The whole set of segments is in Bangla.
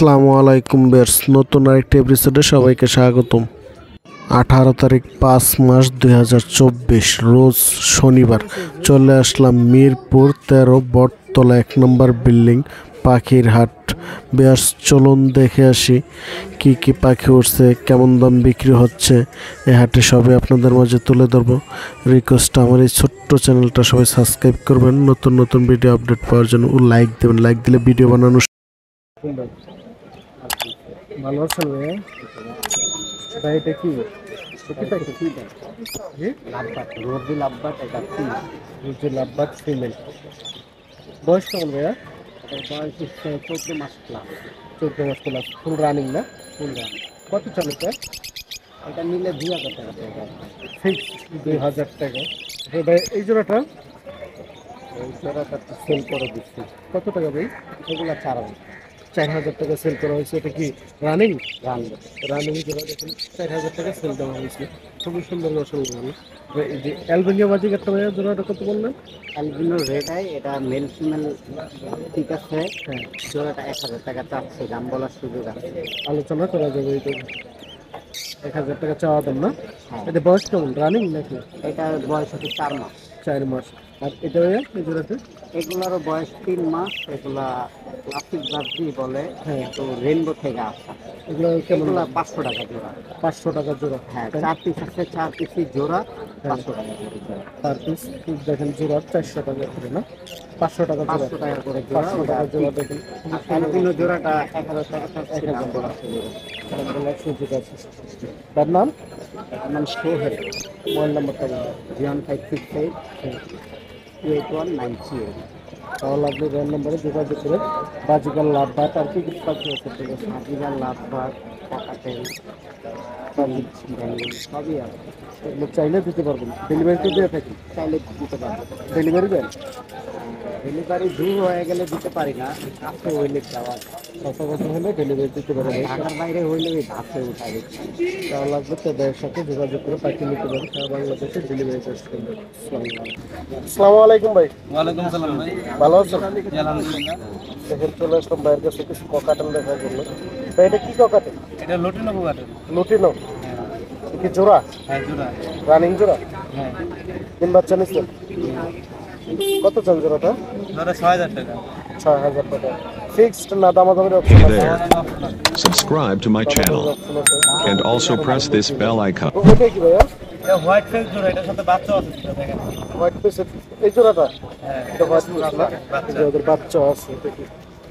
আসসালামু আলাইকুম বেয়ার্স, নতুন আরেকটি এপিসোডে সবাইকে স্বাগতম। 18 তারিখ 5 মাস 2024 রোজ শনিবার চলে আসলাম মিরপুর 13 বটতলা 1 নম্বর বিল্ডিং পাখির হাট। বেয়ার্স চলুন দেখে আসি কি কি পাখি উঠছে, কেমন দাম বিক্রি হচ্ছে এই হাটে সবই আপনাদের মাঝে তুলে ধরবো। রিকোয়েস্ট আমার এই ছোট্ট চ্যানেলটা সবাই সাবস্ক্রাইব করবেন, নতুন নতুন ভিডিও আপডেট পাওয়ার জন্য ও লাইক দেবেন। লাইক দিলে ভিডিও বানানো ভালো আছেন ভাই? এটা কি বয়স কেমন ভাইয়া? বয়স 14 মাস প্লাস। 14 মাস প্লাস, ফুল রানিং না? ফুল রান। কত চলে স্যার? এটা নিলে 2000 টাকা পড়বে। ফিক্স 2000 টাকা। ভাই এই জোড়াটা এই জোড়াটা তো সেল করে দিচ্ছি। কত টাকা ভাই? এগুলো 4000 টাকা সেল করা হয়েছে। এটা কি রানিং? রান। রানিং জোড়া দেখুন 4000 টাকা সেল দেওয়া হয়েছে। খুবই সুন্দর মশলা। এই যে অ্যালবেনিয়া বাজিক একটা ভাইয়া জোড়াটা কত বললেন? অ্যালবিনো রেড আই, এটা মেল ফিমেল ঠিক আছে। হ্যাঁ, জোড়াটা 1000 টাকা চাচ্ছে, দাম বলার সুযোগ আছে। আলোচনা করা যাবে। এটা 1000 টাকা চাওয়া দাম না? হ্যাঁ, এটা বয়স কেমন, রানিং নাকি? এটার বয়স হচ্ছে 4 মাস। 4 মাস। আর এটা ভাইয়া এই জোড়াতে? এগুলোরও বয়স 3 মাস। এগুলা ক্লাসিক জার্সি বলে, হ্যাঁ। তো রেনবো থেকে আসা। এগুলো কেমন? এগুলা 500 টাকা জোড়া। 500 টাকা জোড়া। হ্যাঁ, 4 পিস আছে, 4 পিসই জোড়া 500 টাকা করে জোড়া। পার পিস দেখেন জোড়া 400 টাকা করে না? 500 টাকা জোড়া। 500 টাকা করে জোড়া। 500 টাকা জোড়া দেখেন। অ্যালবিনো জোড়াটা 1000 টাকা চাচ্ছে, দাম বলার সুযোগ আছে। সুযোগ আছে। তার নাম? আমার সোহেল। মোবাইল নাম্বারটা বলুন। 01568 28193। তাহলে আপনি রেল নম্বরে যোগাযোগ করে বাজিকার লাভ ভাত আর কি কি পাখি আছে ঠিক আছে? হাজিরা লাভবাগ, কাকাটেল, সবই আছে। এগুলো চাইলে দিতে পারবেন, ডেলিভারি তো দিয়ে থাকি। চাইলে দিতে পারবো। ডেলিভারি দেন? ডেলিভারি দূর হয়ে গেলে দিতে পারি না, কাছে হইলে যাওয়া যায়। কাছাকাছি হলে ডেলিভারি দিতে পারবেন। ঢাকার বাইরে হইলে ওই ধাপে উঠাই দিচ্ছি। তাহলে লাগবে তাদের সাথে যোগাযোগ করে পাখি নিতে পারেন। সারা বাংলাদেশে ডেলিভারি চার্জ করবেন। আসসালামু আলাইকুম ভাই। ওয়ালাইকুম সালাম ভাই। ভালো আছেন? জি, আলহামদুলিল্লাহ। দেখেন চলে আসলাম ভাইয়ের কাছে কিছু ককাটেল দেখার জন্য। ভাই এটা কি ককাটেল? এটা লটিনো পোকাটেল। লুটিনো কি জোড়া? হ্যাঁ, জোড়া। রানিং জোড়া? হ্যাঁ, 3 বাচ্চা নিচ্ছেন? কত চান জোড়াটা? ধরো 6000 টাকা। 6000 টাকা। ফিক্সড না দামাদামির অপশন Hey আছে? there. Subscribe to my channel option আছে। and also press this bell icon. ওইটা কি ভাইয়া? এটা হোয়াইট ফেস জোড়া, এটার সাথে বাচ্চা আছে দুটো, দেখেন। হোয়াইট পিস এই জোড়াটা? হ্যাঁ, এটা হোয়াইট পিস না? বাচ্চা। এই যে ওদের বাচ্চা আছে। এটা কি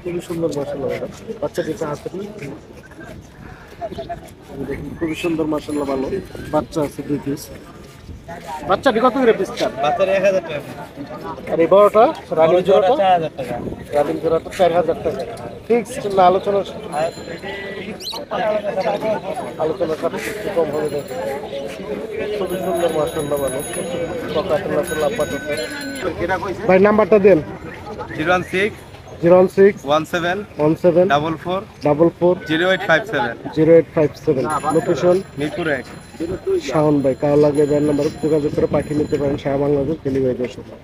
খুবই সুন্দর মাশাআল্লাহ। বাচ্চা দিতে হাতে দেখুন, খুবই সুন্দর মাশাআল্লাহ। ভালো বাচ্চা আছে 2 পিস। বাচ্চাটি কত করে পিস চান? বাচ্চার 1000 টাকা। আর এই বড়টা রানিং বড় জোড়াটা জোড়াটা? 4000 টাকা। রানিং জোড়াটা 4000 টাকা। ফিক্সড না আলোচনা? আলোচনা সাপেক্ষে কম হবে দেখুন। খুবই সুন্দর মাশাআল্লাহ। ভালো ককাটেল আছে, লাভবাট আছে। ভাই নাম্বারটা দেন। 016 016 17 17 44 44 0857। 0857। লোকেশন মিরপুর 1। শাওন ভাই। কার লাগে ব্যান্ড নাম্বার যোগাযোগ করে পাঠিয়ে নিতে পারেন। সারা বাংলাদেশ ডেলিভারি দেওয়া সম্ভব।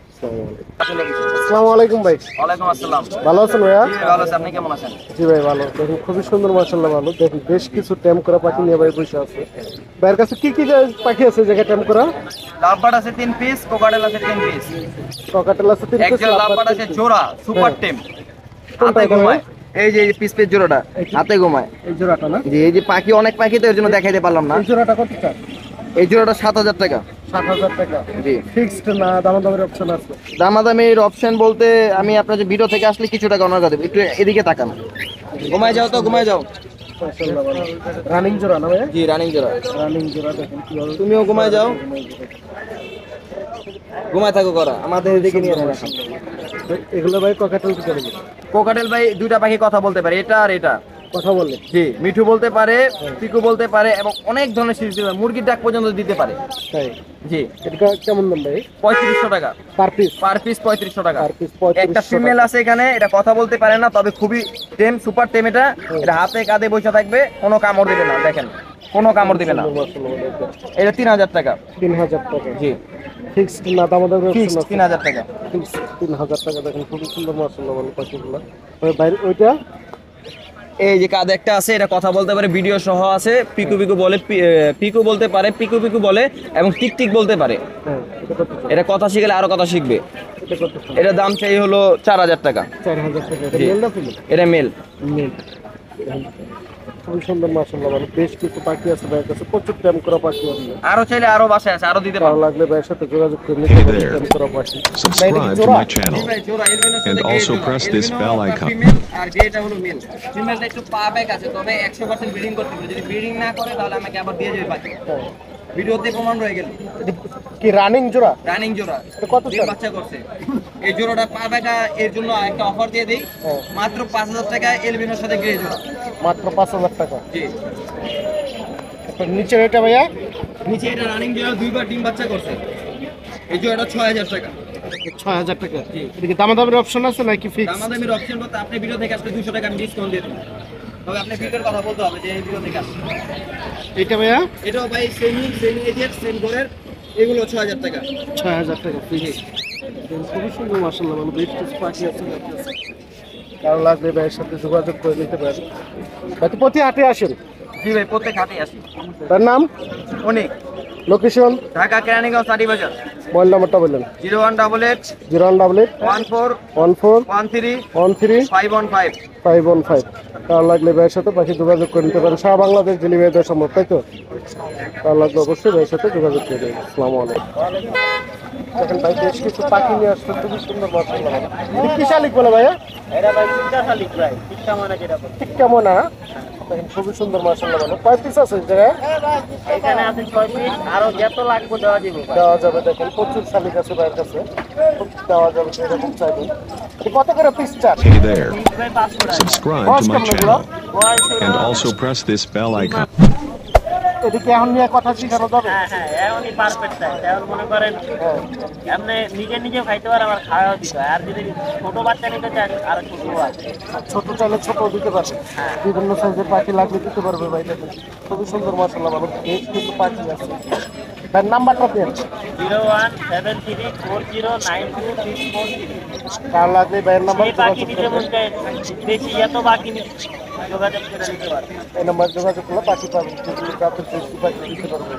আসসালামু আলাইকুম ভাই। ওয়ালাইকুম আসসালাম। ভালো আছেন ভাইয়া? জি, ভালো আছি, আপনি কেমন আছেন? জি ভাই ভালো। দেখুন খুবই সুন্দর মাশাআল্লাহ। ভালো দেখুন বেশ কিছু ট্যাম করা পাখি নিয়ে ভাই বসে আছে। ভাইয়ের কাছে কি কি পাখি আছে জায়গায় ট্যাম করা? লাভবার্ড আছে 3 পিস, কোকাটেল আছে 3 পিস। ককাটেল আছে 3 পিস, একজন লাভবার্ড আছে জোড়া, সুপার টেম। কোনটা হাতে এটা ভাই? ঘুমায়। এই যে পিস পিস জোড়াটা হাতে ঘুমায়। এই জোড়াটা না? জি, এই যে পাখি অনেক পাখি তো এর জন্য দেখাইতে পারলাম না। এই জোড়াটা কত চান? এই জোড়াটা 7000 টাকা। 7000 টাকা। জি। ফিক্সড না দামাদামির অপশন আছে? দামাদামির অপশন বলতে আমি আপনার যে ভিডিও থেকে আসলে কিছু টাকা অনার দেব। একটু এদিকে তাকান। ঘুমায় যাও তো, ঘুমায় যাও। মাশাআল্লাহ ভালো। রানিং জোড়া না ভাই? জি, রানিং জোড়া। রানিং জোড়া দেখুন কিভাবে। তুমিও ঘুমায় যাও। ঘুমায় থাকো করা আমাদের এদিকে নিয়ে যাবে। এগুলো ভাই ককাটেল কি করে? কোকাটেল ভাই দুইটা পাখি কথা বলতে পারে, এটা আর এটা। কথা বললে? জি, মিঠু বলতে পারে, পিকু বলতে পারে এবং অনেক ধরনের সিরিজ দিতে পারে। মুরগির ডাক পর্যন্ত দিতে পারে। তাই? জি। এটা কেমন দাম ভাই? 3500 টাকা পার পিস? পার পিস 3500 টাকা। পার পিস 3500 একটা ফিমেল আছে এখানে, এটা কথা বলতে পারে না, তবে খুবই টেম, সুপার টেম। এটা এটা হাতে কাঁধে বসে থাকবে, কোনো কামড় দিবে না। দেখেন কোনো কামড় দিবে না। এটা 3000 টাকা। 3000 টাকা। জি, ফিক্সড না দামাদামির অপশন ফিক্সড আছে? 3000 টাকা। 3000 টাকা। দেখেন খুবই সুন্দর মাশাআল্লাহ ভালো পাখিগুলো। বাইরে ওইটা এই যে কাঁধে একটা আছে, এটা কথা বলতে পারে, ভিডিও সহ আছে। পিকু পিকু বলে, পিকু বলতে পারে, পিকু পিকু বলে এবং টিক টিক বলতে পারে। হ্যাঁ, এটা কত? এটা কথা শিখলে আরো কথা শিখবে। এটা কত? এটার দাম চাই হলো 4000 টাকা। 4000 টাকা। এটা জি। মেল না ফিমেল? এটা মেল। মেল। খুবই সুন্দর মাশাআল্লাহ, মানে বেশ কিছু পাখি আছে ভাইয়ের কাছে, প্রচুর ট্যাম করা পাখি আছে। আরো চাইলে আরো বাসায় আছে, আরো দিতে ভালো পারবো। লাগলে ভাইয়ের সাথে যোগাযোগ করে Hey নিতে there. ট্যাম করা পাখি। Subscribe to my channel. জি ভাই, জোড়া এলবিনোর And সাথে also গ্রে জোড়া। press this এলবিনো bell আপনার icon. ফিমেল আর গ্রেটা হলো মেল। ফিমেলটা একটু পা ব্যাক আছে, তবে 100% ব্রিডিং করতে হবে। যদি ব্রিডিং না করে তাহলে আমাকে আবার দিয়ে যাবে পাখি। ভিডিওতে প্রমাণ রয়ে গেল। কি রানিং জোড়া? রানিং জোড়া। এটা কত ডিম চাল? বাচ্চা করছে। এই জোড়াটা পা ব্যাকা এর জন্য একটা অফার দিয়ে দেই। হ্যাঁ। মাত্র 5000 টাকা এলবিনোর সাথে গ্রে জোড়া। মাত্র 5000 টাকা। জি। তারপর নিচের এটা ভাইয়া? নিচে এটা রানিং জোড়া, দুইবার ডিম বাচ্চা করছে। এই জোড়াটা 6000 টাকা। 6000 টাকা। জি। এদিকে দামাদামের অপশন আছে নাকি ফিক্স? দামাদামির অপশন বলতে আপনি ভিডিও থেকে আসলে 200 টাকা ডিসকাউন্ট দিয়ে দেবেন। তবে আপনি ভিডিওর কথা বলতে হবে যে এই ভিডিও থেকে আসছে। এটা ভাইয়া? এটাও ভাই সেমি এজের সেম ঘরের, এগুলো 6000 টাকা। 6000 টাকা ফিক্স। খুবই সুন্দর মাশাআল্লাহ, মানে বেশ কিছু পাখি আছে ভাইয়ের কাছে। কারো লাগলে ভাইয়ের সাথে যোগাযোগ করে নিতে পারেন। ভাই তো প্রতি হাটে আসেন? জি ভাই, প্রত্যেক হাটেই আসি। তার নাম? অনেক। লোকেশন? ঢাকা কেরানীগঞ্জ সারি বাজার। মোবাইল নাম্বারটা বললেন? 0188 018 14 14 13 13 515। 515। কারো লাগলে ভাইয়ের সাথে পাখি যোগাযোগ করে নিতে পারেন। সারা বাংলাদেশ ডেলিভারি দেওয়া সম্ভব, তাই তো? কারো লাগলে অবশ্যই ভাইয়ের সাথে যোগাযোগ করে দেবেন। আসসালামু আলাইকুম। দেখেন ভাই বেশ কিছু পাখি নিয়ে আসছে, খুবই সুন্দর মাশাআল্লাহ। এটা কি শালিক বলে ভাইয়া? এটা ভাই তিনটা শালিক ভাই, তিনটা মানে যেটা বলে। ঠিক কেমন না? দেখেন খুবই সুন্দর মাশাআল্লাহ, মানে কয় পিস আছে এই জায়গায়? এখানে আছে 6 পিস, আরো যত লাগবে দেওয়া যাবে ভাই। দেওয়া যাবে। দেখেন প্রচুর শালিক আছে ভাইয়ের কাছে, খুব দেওয়া যাবে এরকম চাইবে। কত করে পিস চান? Hey there. ভাই 500 টাকা। Subscribe বয়স to my কেমন এগুলো? channel. And also press this bell icon. এদিকে এখন নিয়ে কথা শিখানো যাবে? হ্যাঁ হ্যাঁ, এমনই পারফেক্ট টাইম। এখন মনে করেন হ্যাঁ। আপনি নিজেও খাইতে পারেন, আবার খাওয়াও দিতে হয়। আর যদি ছোট বাচ্চা নিতে চান আরো ছোট আছে। ছোট চাইলে ছোট দিতে পারবে, বিভিন্ন সাইজের পাখি লাগলে দিতে পারবে ভাই। দেখেন খুবই সুন্দর মাশাআল্লাহ, মানে বেশ কিছু পাখি আছে। ভাই নাম্বারটা দেন। 0173409264। কার লাগলে ভাইয়ের নাম্বার এই পাখি যোগাযোগ নিতে করবেন। মন চায় বেশি, এত পাখি যোগাযোগ করে নিতে পারে। এই নাম্বার যোগাযোগ করলে পাখি পাবেন, যেগুলো জাতের বেশি পাখি দিতে পারবে।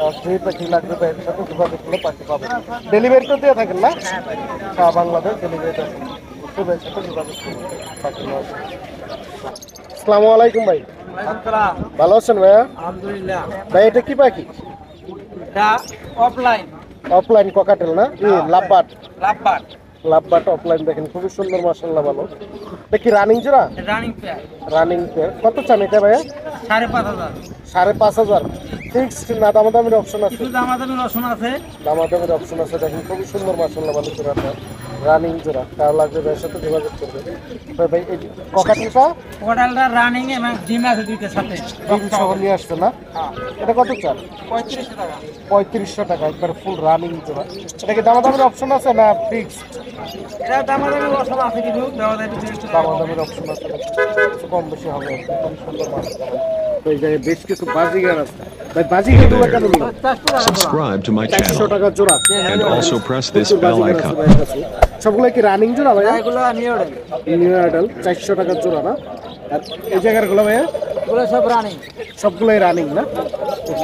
আর যে পাখি লাগবে ভাইয়ের সাথে যোগাযোগ করলে পাখি পাবেন। ডেলিভারি তো দিয়ে থাকেন না? হ্যাঁ ভাই। সারা বাংলাদেশ ডেলিভারি দেন। ভাইয়ের সাথে যোগাযোগ করবেন পাখি নেওয়ার জন্য। আসসালামু আলাইকুম ভাই, ভালো আছেন ভাইয়া? আলহামদুলিল্লাহ। ভাই এটা কি পাখি? এটা অফলাইন অফলাইন ককাটেল না? লাভবাট। লাভবাট লাভবাট অফলাইন। দেখেন খুবই সুন্দর মাশাআল্লাহ, ভালো। এটা কি রানিং জোড়া? Running pair. Running pair. কত চান এটা ভাইয়া? 5500। 5500 ফিক্সড না দামাদামির অপশন আছে? কিছু দামাদামি রসুন আছে। দামাদামির অপশন আছে। দেখেন খুবই সুন্দর মাশাআল্লাহ, ভালো জোড়াটা, রানিং জোড়া। কার লাগবে ভাইয়ের সাথে যোগাযোগ করবে। ভাই এই ককাটেলটা কোটালটা রানিং এবং ডিম আছে দুইটার সাথে। ডিম সহ নিয়ে আসছে না? এটা কত চান? 3500 টাকা। 3500 টাকা একবার ফুল রানিং জোড়া। এটা কি দামাদামির অপশন আছে না ফিক্সড? এটা দামাদামি রসুন আছে, কিছু দেওয়া যায় 200 টাকা। দামাদামির অপশন আছে, কিছু কম বেশি হবে। খুব সুন্দর মাশাআল্লাহ। তো এই জায়গায় বেশ কিছু বাজিগার আছে ভাই। বাজিগারগুলো কেমন? Subscribe to my 400 channel. টাকা জোড়া। And also press this প্রচুর bell বাজিগার আছে icon. ভাইয়ের কাছে। সবগুলো কি রানিং জোড়া ভাইয়া? এগুলো নিয়ে ওঠেন। নিউ অ্যাডাল 400 টাকা জোড়া না? আর এই জায়গাগুলো ভাইয়া এগুলো সব রানিং। সবগুলোই রানিং না?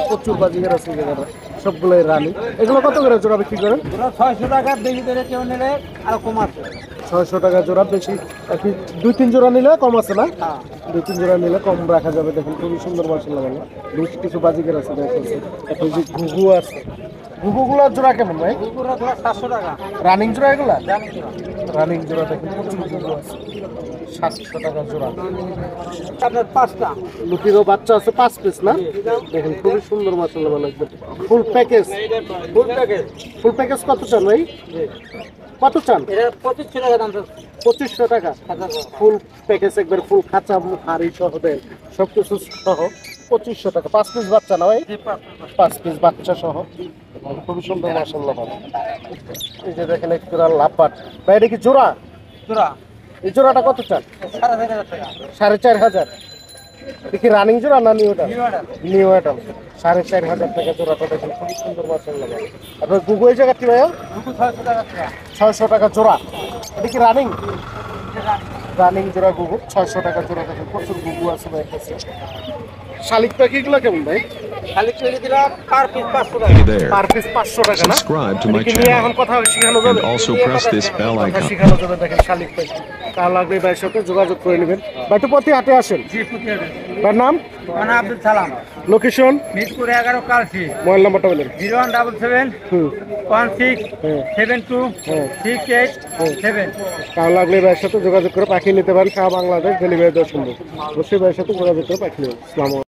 প্রচুর বাজিগার আছে এই জায়গাটা, সবগুলোই রানিং। এগুলো কত করে জোড়া বিক্রি করেন? এগুলো 600 টাকা বেশি করে কেউ নিলে আরো কম আছে। 600 টাকা জোড়া বেশি। আর কি 2-3 জোড়া নিলে কম আছে না? হ্যাঁ। 2-3 জোড়া নিলে কম রাখা যাবে। দেখেন খুবই সুন্দর মাশাআল্লাহ, ভালো। বেশ কিছু বাজিগার আছে দেখেন। এখন যে ঘুঘু আছে, ঘুঘুগুলোর জোড়া কেমন ভাই? এগুলো 700 টাকা। রানিং জোড়া এগুলা? রানিং জোড়া। রানিং জোড়া দেখেন প্রচুর ঘুঘু আছে, 700 টাকা জোড়া। আপনার 5টা লুটিরও বাচ্চা আছে 5 পিস না? দেখেন খুবই সুন্দর মাশাআল্লাহ, ভালো একদম full package. Full package. Full package কত চান ভাই? কত চান? এটা 2500 টাকা দাম আছে। 2500 টাকা ফুল প্যাকেজ, একবার ফুল খাঁচা হাড়ি সহ দেন, সব কিছু সহ 2500 টাকা। 5 পিস বাচ্চা না ভাই? 5 পিস বাচ্চা সহ। খুবই সুন্দর মাশাআল্লাহ, ভালো। এই যে দেখেন একটু লাভবাট ভাই, এটা কি জোড়া? জোড়া। এই জোড়াটা কত চান? 4500 টাকা। 4500। এটা কি রানিং জোড়া না new adult? New order. New adult 4500 টাকা জোড়াটা। দেখেন খুবই সুন্দর মাশাআল্লাহ, ভালো। আপনার গুগল এই জায়গাটি ভাইয়া? 600 টাকা। 600 টাকা জোড়া। এটা কি রানিং? রানিং জোড়া ঘুঘু 600 টাকা জোড়া থাকে, প্রচুর ঘুঘু আছে ভাই কাছে। শালিক পাখিগুলো কেমন ভাই? খালি চলে দিলাম পার পিস 500 টাকা। Hey there. পার পিস 500 টাকা না? Subscribe to my এদিকে নিয়ে এখন channel কথা শেখানো যাবে, and also press this bell কথা icon. শেখানো যাবে। দেখেন শালিক পাখি কার লাগবে ভাইয়ের সাথে যোগাযোগ করে নেবেন। ভাই তো প্রতি হাটে আসেন? জি ফুটিয়ে দেন। ভাইয়ের নাম, মানে আব্দুল সালাম, লোকেশন, মিরপুর 11 কালসি, মোবাইল নাম্বারটা বলেন। 0177 হুম 16 হ্যাঁ 72 হ্যাঁ 68 7। কার লাগলে ভাইয়ের সাথে যোগাযোগ করে পাখি নিতে পারেন। সারা বাংলাদেশ ডেলিভারি দেওয়া সম্ভব। অবশ্যই ভাইয়ের সাথে যোগাযোগ করে পাখি নেবেন। আসসালামু আলাইকুম।